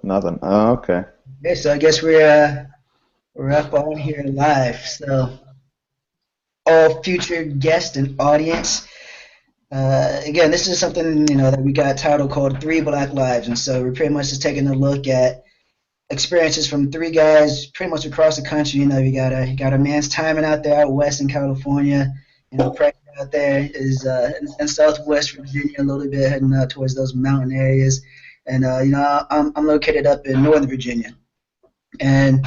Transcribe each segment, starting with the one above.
Nothing. Oh, okay. Okay, so I guess we're up on here live. So all future guests and audience. Again, this is something that we got titled called Three Black Lives, and so we're pretty much just taking a look at experiences from three guys pretty much across the country. You got a man's Tymon out there out west in California. Preston out there is in Southwest Virginia, a little bit heading towards those mountain areas, and I'm located up in Northern Virginia. And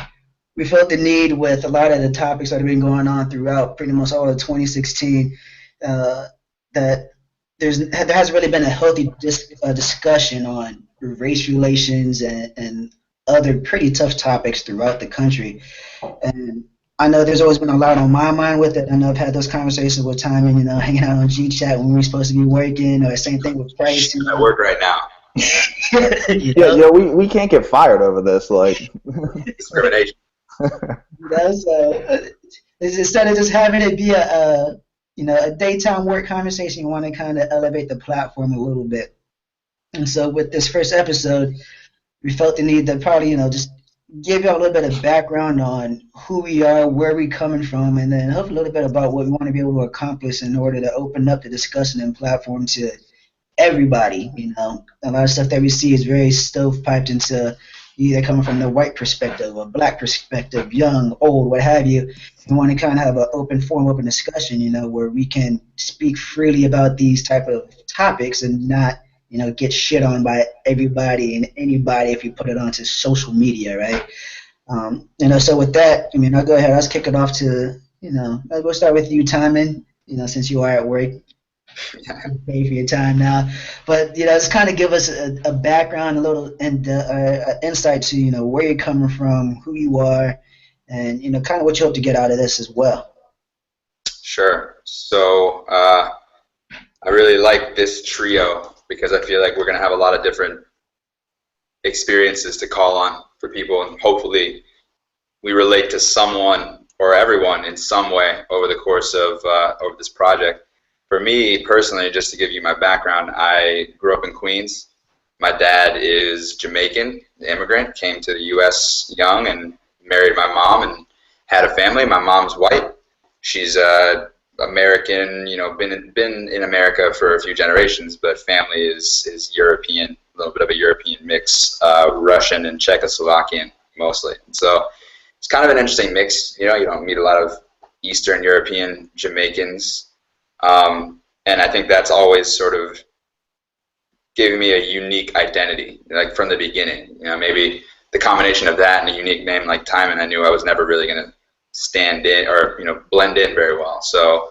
we felt the need with a lot of the topics that have been going on throughout pretty much all of 2016 uh, that there hasn't really been a healthy discussion on race relations and other pretty tough topics throughout the country. And I know there's always been a lot on my mind with it. I know I've had those conversations with Timon, hanging out on G Chat when we were supposed to be working, or same thing with Price. I work right now. Yeah, yeah, we can't get fired over this. Like, Discrimination. So instead of just having it be a daytime work conversation, you want to kind of elevate the platform a little bit. And so with this first episode, we felt the need to probably just give you a little bit of background on who we are, where we're coming from, and then hopefully a little bit about what we want to be able to accomplish in order to open up the discussion and platform to everybody. A lot of stuff that we see is very stovepiped into either coming from the white perspective or black perspective, young, old, what have you. We want to kind of have an open forum, open discussion, where we can speak freely about these type of topics and not, get shit on by everybody and anybody if you put it onto social media, right? So with that, I'll go ahead. Let's kick it off to, we'll start with you, Timon, since you are at work. Pay for your time now, but just kind of give us a background, a little insight to where you're coming from, who you are, and kind of what you hope to get out of this as well. Sure. So I really like this trio because I feel like we're going to have a lot of different experiences to call on for people, and hopefully we relate to someone or everyone in some way over the course of over this project. For me personally, just to give you my background, I grew up in Queens. My dad is Jamaican, immigrant, came to the U.S. young and married my mom and had a family. My mom's white. She's American, been in America for a few generations, but family is European, a little bit of a European mix, Russian and Czechoslovakian mostly. And so it's kind of an interesting mix. You don't meet a lot of Eastern European Jamaicans. And I think that's always sort of giving me a unique identity, like from the beginning. Maybe the combination of that and a unique name like Tymon, I knew I was never really going to stand in or blend in very well. So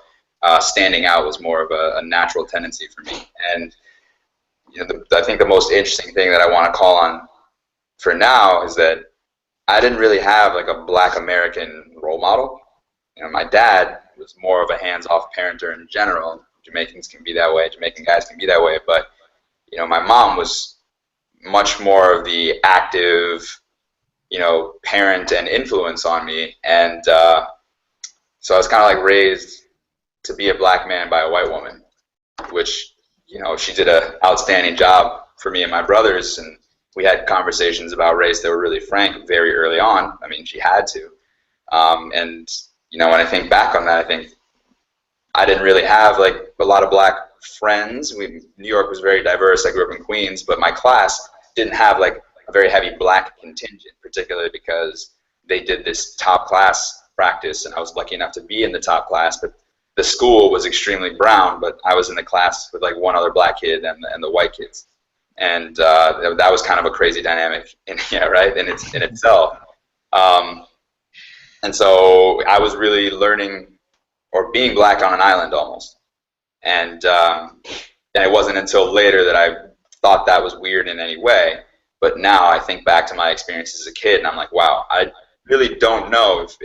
standing out was more of a natural tendency for me. And I think the most interesting thing that I want to call on for now is that I didn't really have like a Black American role model. My dad was more of a hands-off parenter in general. Jamaicans can be that way. Jamaican guys can be that way. But, my mom was much more of the active, parent and influence on me. And so I was kind of like raised to be a black man by a white woman, which, she did an outstanding job for me and my brothers. And we had conversations about race that were really frank very early on. I mean, she had to. And when I think back on that, I think I didn't really have like a lot of black friends. New York was very diverse. I grew up in Queens, but my class didn't have like a very heavy black contingent, particularly because they did this top class practice, and I was lucky enough to be in the top class. But the school was extremely brown, but I was in the class with like one other black kid and the white kids, and that was kind of a crazy dynamic, right, in itself. And so I was really learning or being black on an island almost. And it wasn't until later that I thought that was weird in any way. But now I think back to my experience as a kid and I'm like, wow, I really don't know if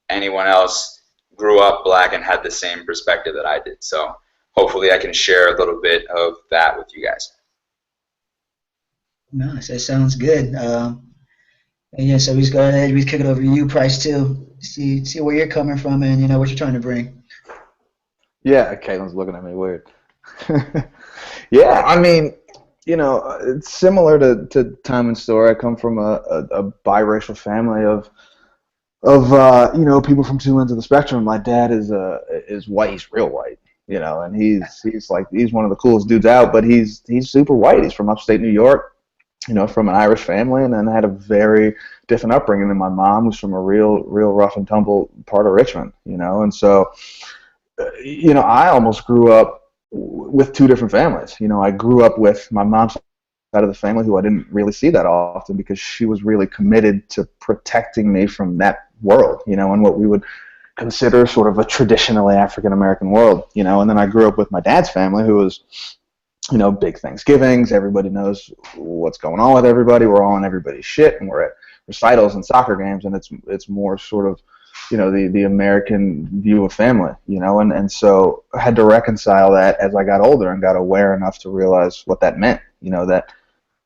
anyone else grew up black and had the same perspective that I did. So hopefully I can share a little bit of that with you guys. Nice, that sounds good. And yeah, so we just go ahead, we kick it over to you, Price, too. See where you're coming from and what you're trying to bring. yeah, Caitlin's looking at me weird. Yeah, I mean, it's similar to Tymon's story. I come from a biracial family of people from two ends of the spectrum. My dad is white. He's real white, and he's one of the coolest dudes out. But he's super white. He's from upstate New York, from an Irish family, and then had a very different upbringing than my mom, who's from a real rough and tumble part of Richmond, and so I almost grew up with two different families. I grew up with my mom's side of the family, who I didn't really see that often because she was really committed to protecting me from that world, and what we would consider sort of a traditionally African American world, and then I grew up with my dad's family, who was, big Thanksgivings. Everybody knows what's going on with everybody. We're all on everybody's shit, and we're at recitals and soccer games, and it's more sort of, the American view of family, and so I had to reconcile that as I got older and got aware enough to realize what that meant,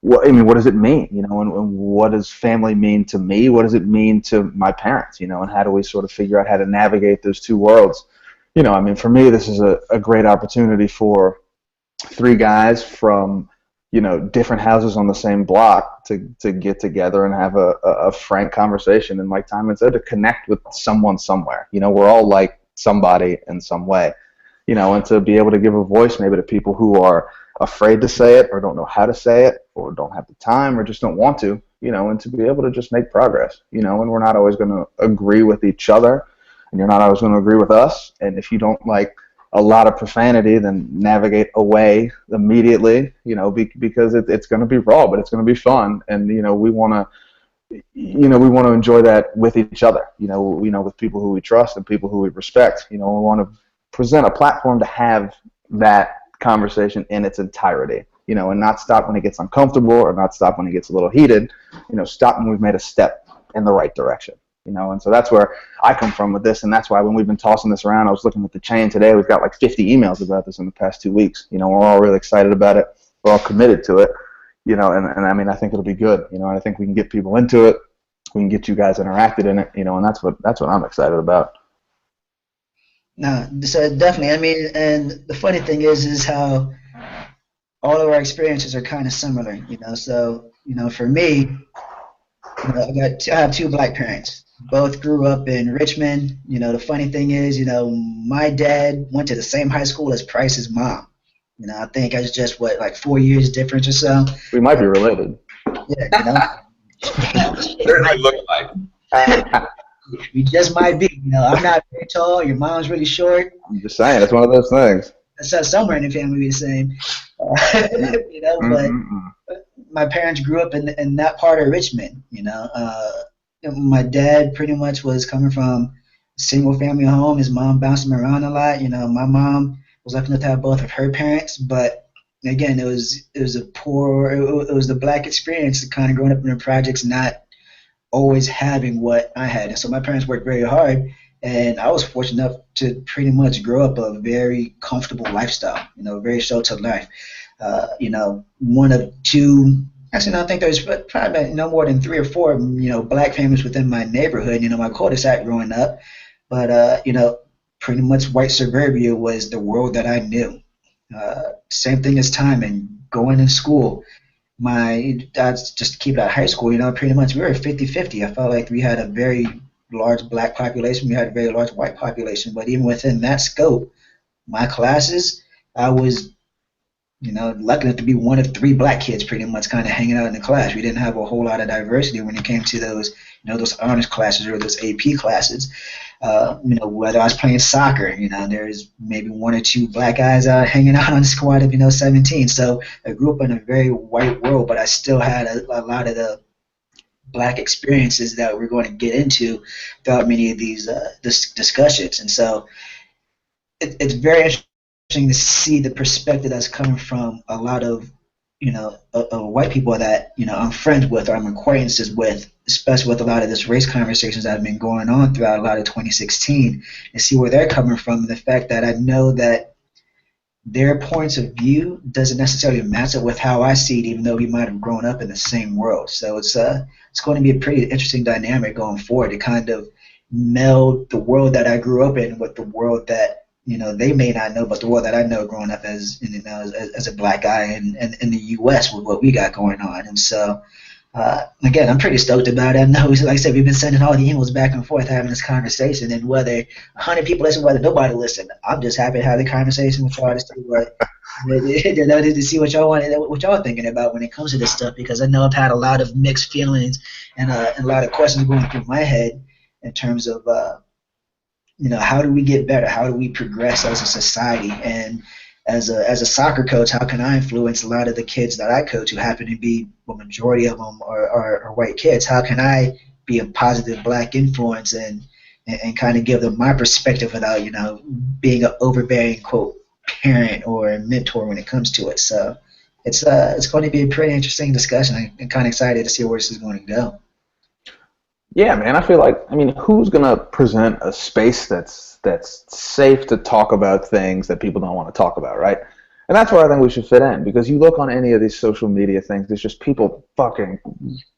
what does it mean, and what does family mean to me? What does it mean to my parents, and how do we sort of figure out how to navigate those two worlds? For me, this is a great opportunity for three guys from, different houses on the same block to get together and have a frank conversation, and like Tymon said, to connect with someone somewhere. We're all like somebody in some way, and to be able to give a voice maybe to people who are afraid to say it or don't know how to say it or don't have the time or just don't want to, and to be able to just make progress, and we're not always going to agree with each other, and you're not always going to agree with us, and if you don't like a lot of profanity, then navigate away immediately, because it's going to be raw, but it's going to be fun, and we want to enjoy that with each other, with people who we trust and people who we respect. We want to present a platform to have that conversation in its entirety, and not stop when it gets uncomfortable or not stop when it gets a little heated, stop when we've made a step in the right direction. And so that's where I come from with this, and that's why when we've been tossing this around, I was looking at the chain today, we've got like 50 emails about this in the past 2 weeks. We're all really excited about it. We're all committed to it, and I think it'll be good, and I think we can get people into it. We can get you guys interacted in it, and that's what I'm excited about. No, so definitely. And the funny thing is how all of our experiences are kind of similar, So, for me, I have two black parents. Both grew up in Richmond. The funny thing is, my dad went to the same high school as Price's mom. I think it's just like 4 years difference or so. We might be related. Yeah, Certainly look like. We just might be. I'm not very tall. Your mom's really short. I'm just saying, it's one of those things. So somewhere in the family we're the same. But my parents grew up in that part of Richmond. My dad pretty much was coming from a single family home. His mom bounced him around a lot. My mom was lucky enough to have both of her parents, but again, it was the black experience, kind of growing up in the projects, not always having what I had. And so my parents worked very hard, and I was fortunate enough to pretty much grow up a very comfortable lifestyle, very sheltered life. One of two, actually, no, I think there's probably no more than 3 or 4, black families within my neighborhood, my cul-de-sac growing up. But, pretty much white suburbia was the world that I knew. Same thing as Tymon, going to school. Just to keep it at high school, pretty much we were 50-50. I felt like we had a very large black population. We had a very large white population. But even within that scope, my classes, I was lucky enough to be one of 3 black kids pretty much kind of hanging out in the class. We didn't have a whole lot of diversity when it came to those, those honors classes or those AP classes. Whether I was playing soccer, there's maybe 1 or 2 black guys hanging out on the squad of, 17. So I grew up in a very white world, but I still had a lot of the black experiences that we're going to get into throughout many of these discussions. And so it's very interesting to see the perspective that's coming from a lot of white people that I'm friends with or I'm acquaintances with, especially with a lot of this race conversations that have been going on throughout a lot of 2016, and see where they're coming from, and the fact that I know that their points of view doesn't necessarily match up with how I see it, even though we might have grown up in the same world. So it's going to be a pretty interesting dynamic going forward to kind of meld the world that I grew up in with the world that they may not know, but the world that I know growing up as a black guy in the U.S. with what we got going on. And so, again, I'm pretty stoked about it. I know, like I said, we've been sending all the emails back and forth having this conversation, and whether 100 people listen, whether nobody listen, I'm just happy to have the conversation with y'all to see to see what y'all are thinking about when it comes to this stuff, because I know I've had a lot of mixed feelings and a lot of questions going through my head in terms of how do we get better? How do we progress as a society? And as a soccer coach, how can I influence a lot of the kids that I coach, who happen to be, well, majority of them are white kids? How can I be a positive black influence and kind of give them my perspective without being an overbearing quote parent or mentor when it comes to it? So it's going to be a pretty interesting discussion. I'm kind of excited to see where this is going to go. Yeah, man, I feel like, who's going to present a space that's safe to talk about things that people don't want to talk about, right? And that's where I think we should fit in, because you look on any of these social media things, there's just people fucking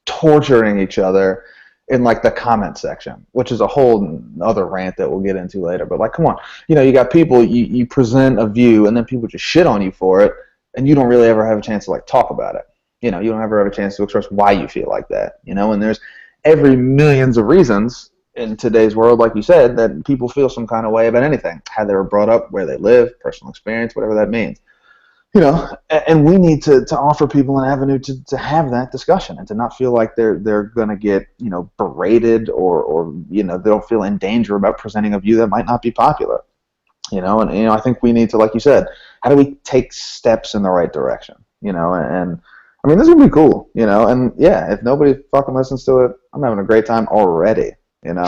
torturing each other in, like, the comment section, which is a whole other rant that we'll get into later. But, like, come on. You got people, you present a view, and then people just shit on you for it, and you don't really ever have a chance to, like, talk about it. You don't ever have a chance to express why you feel like that, and there's every millions of reasons in today's world, like you said, that people feel some kind of way about anything, how they were brought up, where they live, personal experience, whatever that means. And we need to offer people an avenue to have that discussion and to not feel like they're going to get, berated or they don't feel in danger about presenting a view that might not be popular. And I think we need to, like you said, how do we take steps in the right direction? And this would be cool, and yeah, if nobody fucking listens to it, I'm having a great time already, and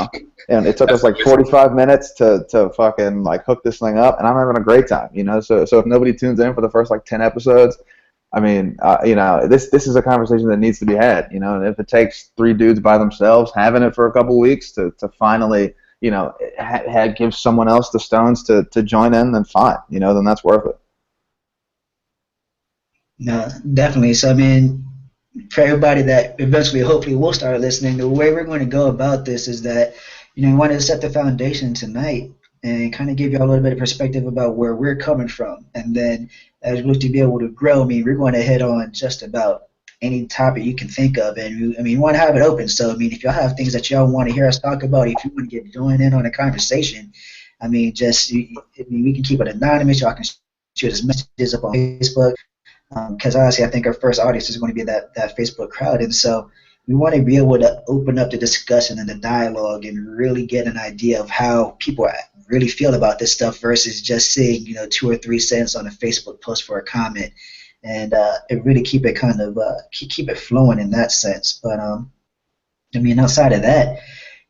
it took us like 45 minutes to fucking like hook this thing up, and I'm having a great time, so if nobody tunes in for the first like 10 episodes, this is a conversation that needs to be had, and if it takes 3 dudes by themselves having it for a couple weeks to finally, give someone else the stones to join in, then fine, then that's worth it. No, definitely. So, for everybody that eventually, hopefully, will start listening, the way we're going to go about this is that, we want to set the foundation tonight and kind of give you a little bit of perspective about where we're coming from. And then, as we look to be able to grow, we're going to hit on just about any topic you can think of. And, we want to have it open. So, if y'all have things that y'all want to hear us talk about, if you want to get joined in on a conversation, we can keep it anonymous. Y'all can shoot us messages up on Facebook. Because honestly, I think our first audience is going to be that Facebook crowd, and so we want to be able to open up the discussion and the dialogue and really get an idea of how people really feel about this stuff versus just seeing 2 or 3 cents on a Facebook post for a comment, and really keep it kind of keep it flowing in that sense. But outside of that,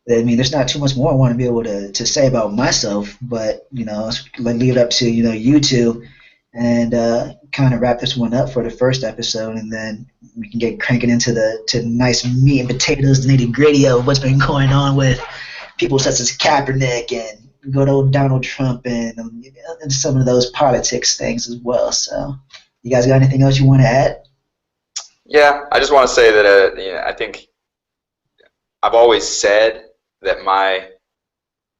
there's not too much more I want to be able to say about myself, but let's leave it up to you two. And kind of wrap this one up for the first episode, and then we can get cranking into the nice meat and potatoes, the nitty gritty of what's been going on with people such as Kaepernick and good old Donald Trump and some of those politics things as well. So, you guys got anything else you want to add? Yeah, I just want to say that I think I've always said that my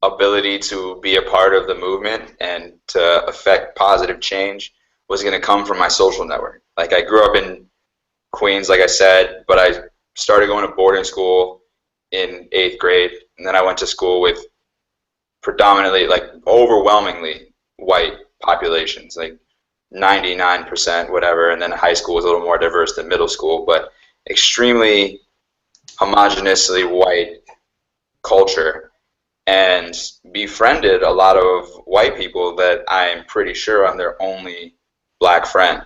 ability to be a part of the movement and to affect positive change was going to come from my social network. Like, I grew up in Queens, like I said, but I started going to boarding school in 8th grade, and then I went to school with predominantly, like, overwhelmingly white populations, like 99%, whatever, and then high school was a little more diverse than middle school, but extremely homogeneously white culture, and befriended a lot of white people that I'm pretty sure I'm their only black friend,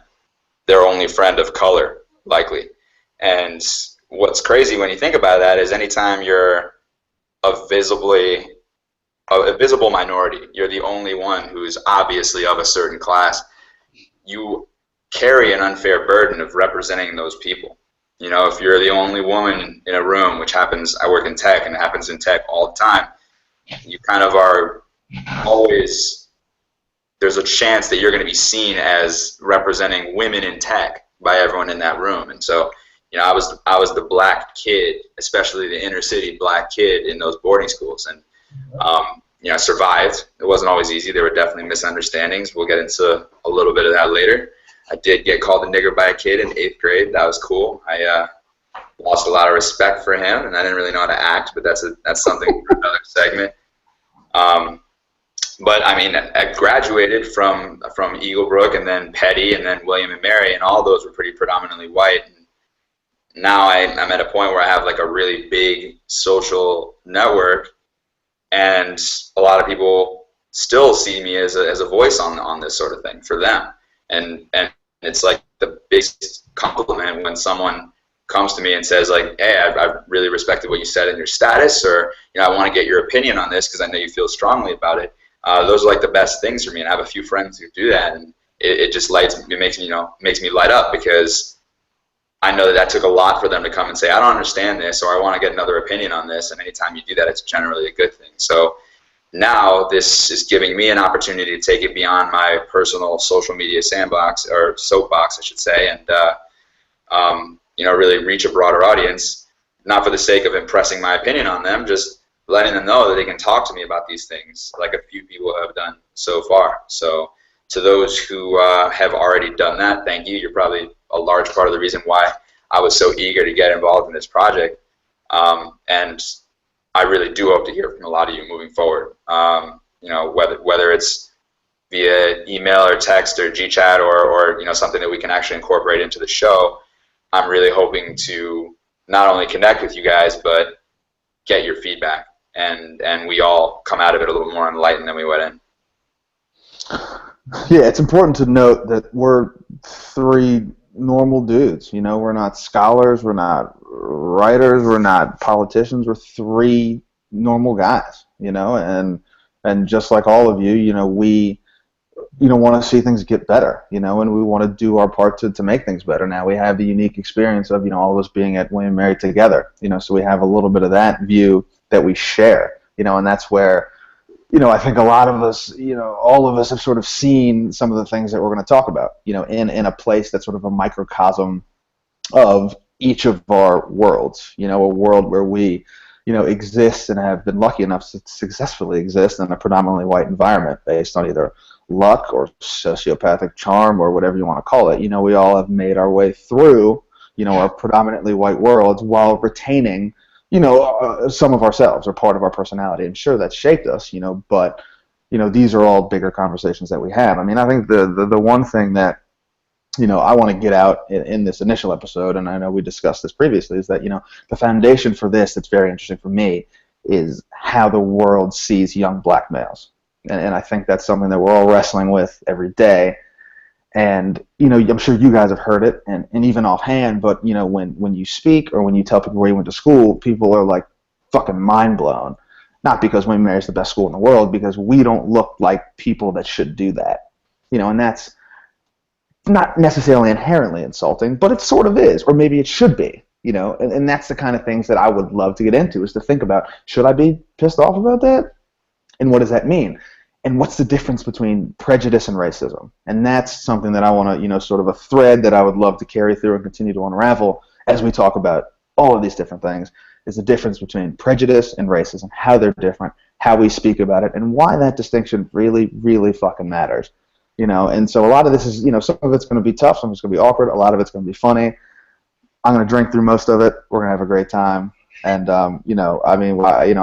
their only friend of color, likely. And what's crazy when you think about that is anytime you're a visible minority, you're the only one who's obviously of a certain class, you carry an unfair burden of representing those people. If you're the only woman in a room, which happens, I work in tech, and it happens in tech all the time, you kind of are always, there's a chance that you're going to be seen as representing women in tech by everyone in that room. And so, I was the black kid, especially the inner city black kid in those boarding schools. And, survived. It wasn't always easy. There were definitely misunderstandings. We'll get into a little bit of that later. I did get called a nigger by a kid in 8th grade. That was cool. I lost a lot of respect for him, and I didn't really know how to act, but that's something for another segment. But I mean, I graduated from Eaglebrook and then Petty and then William and Mary, and all those were pretty predominantly white. And now I'm at a point where I have like a really big social network, and a lot of people still see me as a voice on this sort of thing for them. And it's like the biggest compliment when someone comes to me and says like, hey, I've really respected what you said in your status, or I want to get your opinion on this because I know you feel strongly about it. Those are like the best things for me, and I have a few friends who do that, and it just makes me light up, because I know that took a lot for them to come and say, I don't understand this, or I want to get another opinion on this, and anytime you do that, it's generally a good thing. So now this is giving me an opportunity to take it beyond my personal social media sandbox, or soapbox, I should say, and really reach a broader audience, not for the sake of impressing my opinion on them, just letting them know that they can talk to me about these things, like a few people have done so far. So to those who have already done that, thank you. You're probably a large part of the reason why I was so eager to get involved in this project. And I really do hope to hear from a lot of you moving forward. Whether it's via email or text or GChat or something that we can actually incorporate into the show. I'm really hoping to not only connect with you guys, but get your feedback, and we all come out of it a little more enlightened than we went in. Yeah, it's important to note that we're 3 normal dudes. We're not scholars, we're not writers, we're not politicians. We're 3 normal guys. And just like all of you, we want to see things get better, and we want to do our part to make things better. Now we have the unique experience of, all of us being at William & Mary together, so we have a little bit of that view that we share, and that's where, I think a lot of us, all of us have sort of seen some of the things that we're going to talk about, in a place that's sort of a microcosm of each of our worlds, a world where we, exist and have been lucky enough to successfully exist in a predominantly white environment based on either luck or sociopathic charm or whatever you want to call it. We all have made our way through, our predominantly white worlds while retaining, some of ourselves or part of our personality. And sure, that's shaped us, but, these are all bigger conversations that we have. I mean, I think the one thing that, I want to get out in this initial episode, and I know we discussed this previously, is that, the foundation for this that's very interesting for me is how the world sees young black males. And I think that's something that we're all wrestling with every day. And, I'm sure you guys have heard it, and even offhand, but, when you speak or when you tell people where you went to school, people are like fucking mind blown. Not because William & Mary is the best school in the world, because we don't look like people that should do that. And that's not necessarily inherently insulting, but it sort of is, or maybe it should be, and that's the kind of things that I would love to get into, is to think about, should I be pissed off about that? And what does that mean? And what's the difference between prejudice and racism? And that's something that I want to, sort of a thread that I would love to carry through and continue to unravel as we talk about all of these different things, is the difference between prejudice and racism, how they're different, how we speak about it, and why that distinction really, really fucking matters. And so a lot of this is, some of it's going to be tough, some of it's going to be awkward, a lot of it's going to be funny. I'm going to drink through most of it. We're going to have a great time. And, I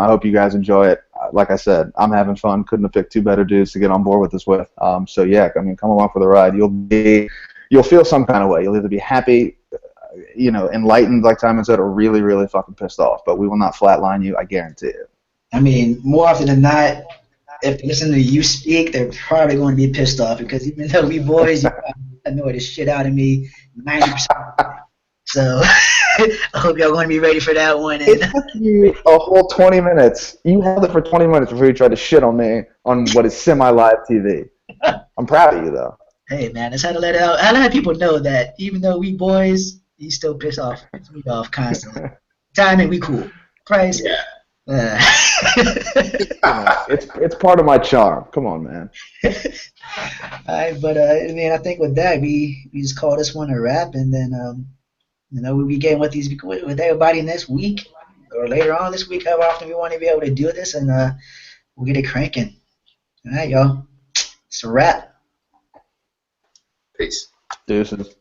hope you guys enjoy it. Like I said, I'm having fun. Couldn't have picked 2 better dudes to get on board with this with. So yeah, come along for the ride. You'll feel some kind of way. You'll either be happy, enlightened, like Tymon said, or really, really fucking pissed off. But we will not flatline you, I guarantee it. I mean, more often than not, if they listen to you speak, they're probably going to be pissed off, because even though we boys, you annoy the shit out of me 90%. So I hope y'all going to be ready for that one. It took you a whole 20 minutes. You held it for 20 minutes before you tried to shit on me on what is semi-live TV. I'm proud of you, though. Hey, man, that's how to let it out. I let people know that even though we boys, you still piss me off constantly. Timing, we cool. Price, yeah. It's part of my charm. Come on, man. All right, but I think with that we just call this one a wrap, and then we'll be getting with everybody next week or later on this week, how often we want to be able to do this, and We'll get it cranking. All right, y'all. It's a wrap. Peace. Deuces.